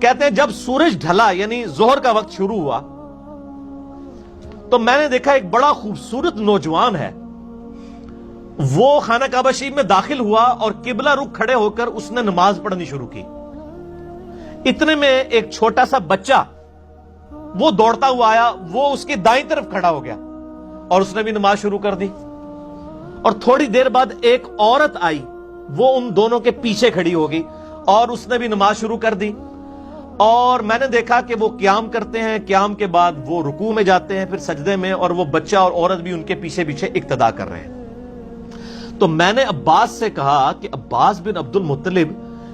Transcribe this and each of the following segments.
کہتے ہیں جب سورج ڈھلا یعنی ظہر کا وقت شروع ہوا تو میں نے دیکھا ایک بڑا خوبصورت نوجوان ہے، وہ خانہ کعبہ شریف میں داخل ہوا اور قبلہ رخ کھڑے ہو کر اس نے نماز پڑھنی شروع کی۔ اتنے میں ایک چھوٹا سا بچہ وہ دوڑتا ہوا آیا، وہ اس کی دائیں طرف کھڑا ہو گیا اور اس نے بھی نماز شروع کر دی۔ اور تھوڑی دیر بعد ایک عورت آئی، وہ ان دونوں کے پیچھے کھڑی ہوگی اور اس نے بھی نماز شروع کر دی۔ اور میں نے دیکھا کہ وہ قیام کرتے ہیں، قیام کے بعد وہ رکوع میں جاتے ہیں، پھر سجدے میں، اور وہ بچہ اور عورت بھی ان کے پیچھے پیچھے اقتدا کر رہے ہیں۔ تو میں نے عباس سے کہا کہ عباس بن عبد المطلب،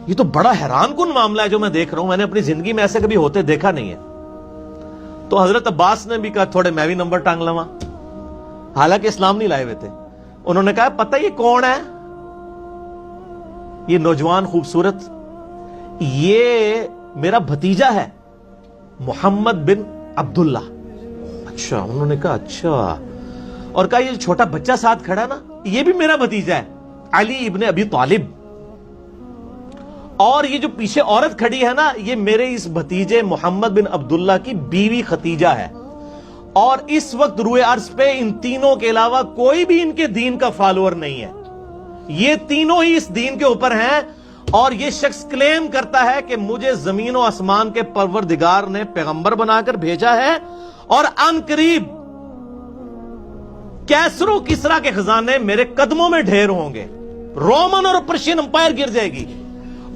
یہ تو بڑا حیران کن معاملہ ہے جو میں دیکھ رہا ہوں، میں نے اپنی زندگی میں ایسے کبھی ہوتے دیکھا نہیں ہے۔ تو حضرت عباس نے بھی کہا تھوڑے میں بھی نمبر ٹانگ لواں، حالانکہ اسلام نہیں لائے ہوئے تھے۔ انہوں نے کہا پتہ یہ کون ہے؟ یہ نوجوان خوبصورت، یہ میرا بھتیجا ہے محمد بن عبداللہ۔ اچھا، انہوں نے کہا اچھا، اور کہا یہ چھوٹا بچہ ساتھ کھڑا نا، یہ بھی میرا بھتیجا ہے علی ابن ابی طالب، اور یہ جو پیچھے عورت کھڑی ہے نا، یہ میرے اس بھتیجے محمد بن عبداللہ کی بیوی ختیجہ ہے۔ اور اس وقت روئے عرض پہ ان تینوں کے علاوہ کوئی بھی ان کے دین کا فالوور نہیں ہے، یہ تینوں ہی اس دین کے اوپر ہیں۔ اور یہ شخص کلیم کرتا ہے کہ مجھے زمین و آسمان کے پروردگار نے پیغمبر بنا کر بھیجا ہے، اور ان قریب کیسر و کسرا کے خزانے میرے قدموں میں ڈھیر ہوں گے، رومن اور پرشین امپائر گر جائے گی۔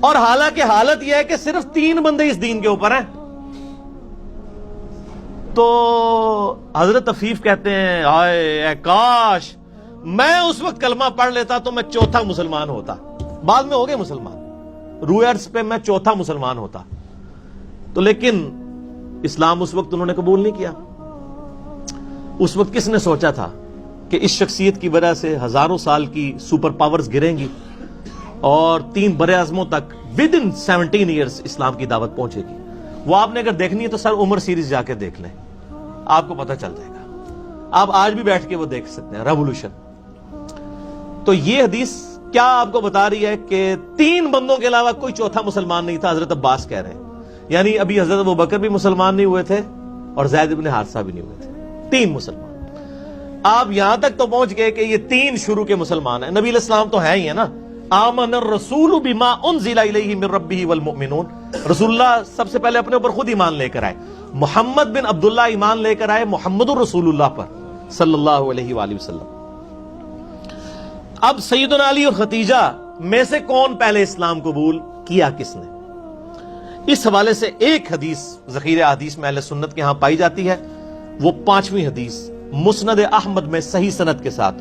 اور حالانکہ حالت یہ ہے کہ صرف 3 بندے اس دین کے اوپر ہیں۔ تو حضرت عفیف کہتے ہیں اے کاش میں اس وقت کلمہ پڑھ لیتا تو میں چوتھا مسلمان ہوتا۔ بعد میں ہو گئے مسلمان، روئے عرض پہ میں چوتھا مسلمان ہوتا، تو لیکن اسلام اس وقت انہوں نے قبول نہیں کیا۔ اس وقت کس نے سوچا تھا کہ اس شخصیت کی وجہ سے ہزاروں سال کی سپر پاورز گریں گی اور 3 برے اعظموں تک ود ان 17 ایئرز اسلام کی دعوت پہنچے گی۔ وہ آپ نے اگر دیکھنی ہے تو سر عمر سیریز جا کے دیکھ لیں، آپ کو پتہ چل جائے گا۔ آپ آج بھی بیٹھ کے وہ دیکھ سکتے ہیں، ریولوشن۔ تو یہ حدیث کیا آپ کو بتا رہی ہے کہ 3 بندوں کے علاوہ کوئی چوتھا مسلمان نہیں تھا، حضرت عباس کہہ رہے ہیں۔ یعنی ابھی حضرت ابوبکر بھی مسلمان نہیں ہوئے تھے اور زید بن حارثہ بھی نہیں ہوئے تھے، 3 مسلمان۔ آپ یہاں تک تو پہنچ گئے کہ یہ 3 شروع کے مسلمان ہیں۔ نبی علیہ السلام تو ہے ہی ہے نا، آمن الرسول بما انزل الیہ من ربہ والمؤمنون، رسول اللہ سب سے پہلے اپنے اوپر خود ایمان لے کر آئے۔ محمد بن عبداللہ ایمان لے کر آئے محمد الرسول اللہ پر صلی اللہ علیہ وآلہ وسلم۔ اب سیدنا علی اور ختیجہ میں سے کون پہلے اسلام قبول کیا، کس نے؟ اس حوالے سے ایک حدیث ذخیرہ حدیث میں اہل سنت کے ہاں پائی جاتی ہے، وہ 5ویں حدیث مسند احمد میں صحیح سند کے ساتھ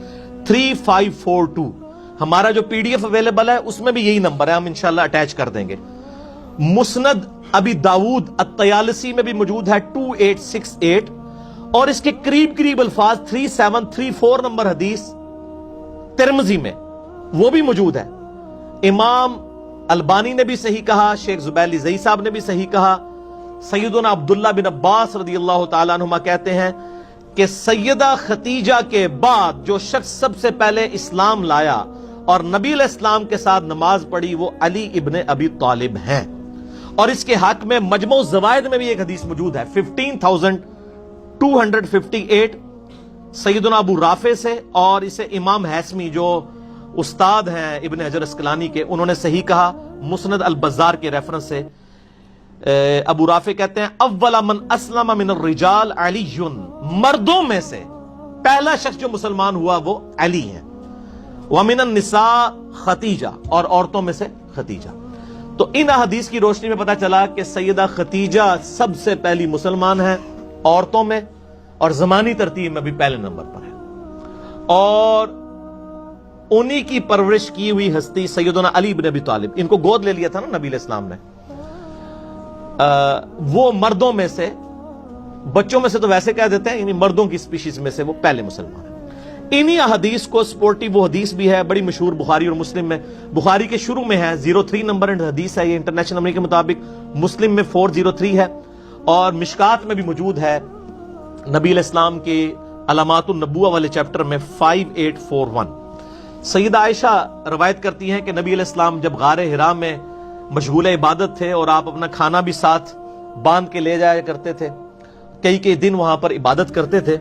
3542۔ ہمارا جو پی ڈی ایف اویلیبل ہے اس میں بھی یہی نمبر ہے، ہم انشاءاللہ اٹیچ کر دیں گے۔ مسند ابی داؤد الطیالسی میں بھی موجود ہے 2868، اور اس کے قریب قریب الفاظ 3734 نمبر حدیث ترمذی میں وہ بھی موجود ہے۔ امام البانی نے بھی صحیح کہا، شیخ زبیلی زئی صاحب نے بھی صحیح کہا۔ سیدنا عبداللہ بن عباس رضی اللہ تعالیٰ عنہما کہتے ہیں کہ سیدہ ختیجہ کے بعد جو شخص سب سے پہلے اسلام لایا اور نبی علیہ السلام کے ساتھ نماز پڑھی وہ علی ابن ابی طالب ہیں۔ اور اس کے حق میں مجموع الزوائد میں بھی ایک حدیث موجود ہے 15258 سیدنا ابو رافع سے، اور اسے امام حیثمی جو استاد ہیں ابن حجر اسقلانی کے، انہوں نے صحیح کہا مسند البزار کے ریفرنس سے۔ ابو رافع کہتے ہیں اول من اسلم من الرجال علی، مردوں میں سے پہلا شخص جو مسلمان ہوا وہ علی ہے۔ ومن النساء ختیجہ، اور عورتوں میں سے ختیجہ۔ تو ان حدیث کی روشنی میں پتا چلا کہ سیدہ ختیجہ سب سے پہلی مسلمان ہیں عورتوں میں، اور زمانی ترتیب میں بھی پہلے نمبر پر ہے۔ اور انہی کی پرورش کی ہوئی ہستی سیدنا علی بن ابی طالب، ان کو گود لے لیا تھا نا نبی علیہ السلام نے، وہ مردوں میں سے، بچوں میں سے تو ویسے کہہ دیتے ہیں، یعنی مردوں کی سپیشیز میں سے وہ پہلے مسلمان ہیں۔ انہی حدیث کو سپورٹی وہ حدیث بھی ہے بڑی مشہور بخاری اور مسلم میں، بخاری کے شروع میں ہے 03 نمبر حدیث ہے، یہ انٹرنیشنل نمبر کے مطابق، مسلم میں 403 ہے، اور مشکات میں بھی موجود ہے نبی علیہ السلام کے علامات النبوہ والے چیپٹر میں 5841۔ سیدہ عائشہ روایت کرتی ہیں کہ نبی علیہ السلام جب غار حرا میں مشغول عبادت تھے اور آپ اپنا کھانا بھی ساتھ باندھ کے لے جایا کرتے تھے، کئی کئی دن وہاں پر عبادت کرتے تھے.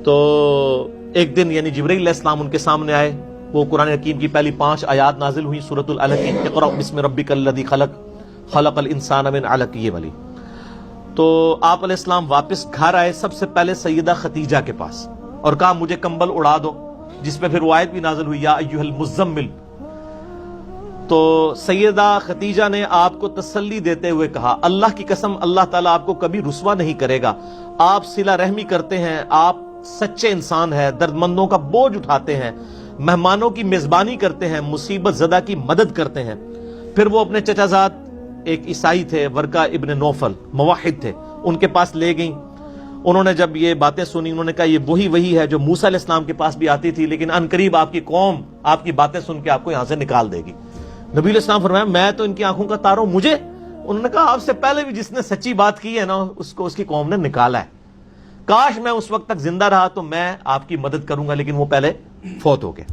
تو ایک دن یعنی جبرائیل علیہ السلام ان کے سامنے آئے. وہ قرآن حکیم کی پہلی 5 آیات نازل ہوئی سورۃ العلق کی، اقرأ بسم ربک الذی خلق خلق الانسان من علق، یہ والی. تو آپ علیہ السلام واپس گھر آئے سب سے پہلے سیدہ خدیجہ کے پاس اور کہا مجھے کمبل اڑا دو، جس پہ پھر وہ آیت بھی نازل ہوئی یا ایھا المزمل. تو سیدہ خدیجہ نے آپ کو تسلی دیتے ہوئے کہا اللہ کی قسم اللہ تعالیٰ آپ کو کبھی رسوا نہیں کرے گا، آپ صلہ رحمی کرتے ہیں، آپ سچے انسان ہیں، درد مندوں کا بوجھ اٹھاتے ہیں، مہمانوں کی میزبانی کرتے ہیں، مصیبت زدہ کی مدد کرتے ہیں. پھر وہ اپنے چچا زاد ایک عیسائی تھے ورقہ ابن نوفل، موحد تھے، ان کے پاس لے گئیں. انہوں نے جب یہ باتیں سنی انہوں نے کہا یہ وہی ہے جو موسیٰ علیہ السلام کے پاس بھی آتی تھی، لیکن ان قریب آپ کی قوم آپ کی باتیں سن کے آپ کو یہاں سے نکال دے گی. نبی علیہ السلام فرمایا میں تو ان کی آنکھوں کا تاروں، مجھے؟ انہوں نے کہا آپ سے پہلے بھی جس نے سچی بات کی ہے نا اس کو اس کی قوم نے نکالا ہے. کاش میں اس وقت تک زندہ رہا تو میں آپ کی مدد کروں گا، لیکن وہ پہلے فوت ہو گئے.